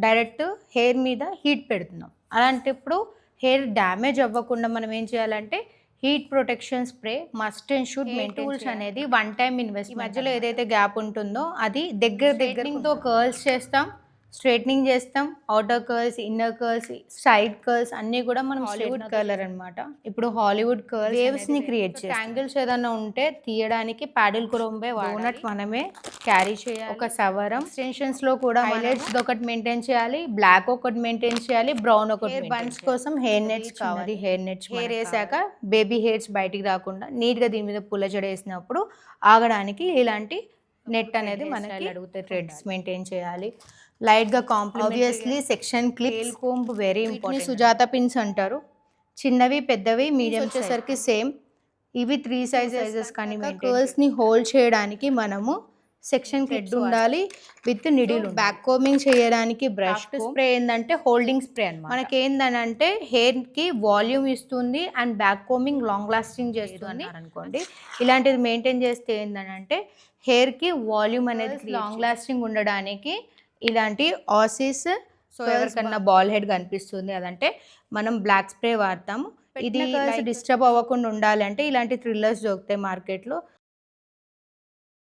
Direct hair మీద heat పెడుతున్నాం. అలాంటప్పుడు హెయిర్ డ్యామేజ్ అవ్వకుండా మనం ఏం చేయాలంటే heat protection spray must and should maintain tools అనేది వన్ టైం ఇన్వెస్ట్. మధ్యలో ఏదైతే గ్యాప్ ఉంటుందో అది దగ్గరతో కర్ల్స్ చేస్తాం, స్ట్రైట్నింగ్ చేస్తాం, outer curls, inner curls, side curls అన్నీ కూడా మనం హాలీవుడ్ కలర్ అనమాట. ఇప్పుడు హాలీవుడ్ కర్ల్స్ వేవ్స్ ని క్రియేట్ చేస్తాం. ట్యాంగిల్స్ ఏదైనా ఉంటే తీయడానికి ప్యాడిల్ క్రోంబే డోనట్ మనమే క్యారీ చేయాలి. ఒక సవరం ఎక్స్టెన్షన్స్ లో కూడా హైలైట్స్ ఒకటి మెయింటైన్ చేయాలి, బ్లాక్ ఒకటి మెయింటైన్ చేయాలి, బ్రౌన్ ఒకటి. హెయిర్ బన్స్ కోసం హెయిర్ నెట్స్ కావాలి. హెయిర్ నెట్స్ హెయిర్ వేసాక బేబీ హెయిర్స్ బయటికి రాకుండా నీట్ గా దీని మీద పుల్ల జడ వేసినప్పుడు ఆగడానికి ఇలాంటి నెట్ అనేది మనకి అడిగితే థ్రెడ్స్ మెయింటైన్ చేయాలి. లైట్గా obviously section clip comb very important. Sujatha pins అంటారు. చిన్నవి పెద్దవి మీడియం వచ్చేసరికి సేమ్. ఇవి 3 సైజెస్ కానీ కర్ల్స్ని హోల్డ్ చేయడానికి మనము సెక్షన్ థ్రెడ్ ఉండాలి విత్ నిడిల్. బ్యాక్ కోమింగ్ చేయడానికి బ్రష్ స్ప్రే ఏంటంటే హోల్డింగ్ స్ప్రే అనమాట. మనకి ఏంటంటే హెయిర్కి వాల్యూమ్ ఇస్తుంది and back combing long lasting చేస్తుంది అనుకోండి. ఇలాంటిది మెయింటైన్ చేస్తే ఏంటంటే హెయిర్కి వాల్యూమ్ అనేది లాంగ్ లాస్టింగ్ ఉండడానికి ఇలాంటి ఆసిస్. సో ఎవరికన్నా బాల్ హెడ్ కనిపిస్తుంది అదంటే మనం బ్లాక్ స్ప్రే వాడతాము. ఇది డిస్టర్బ్ అవ్వకుండా ఉండాలంటే ఇలాంటి థ్రిల్లర్స్ దొరుకుతాయి మార్కెట్లో.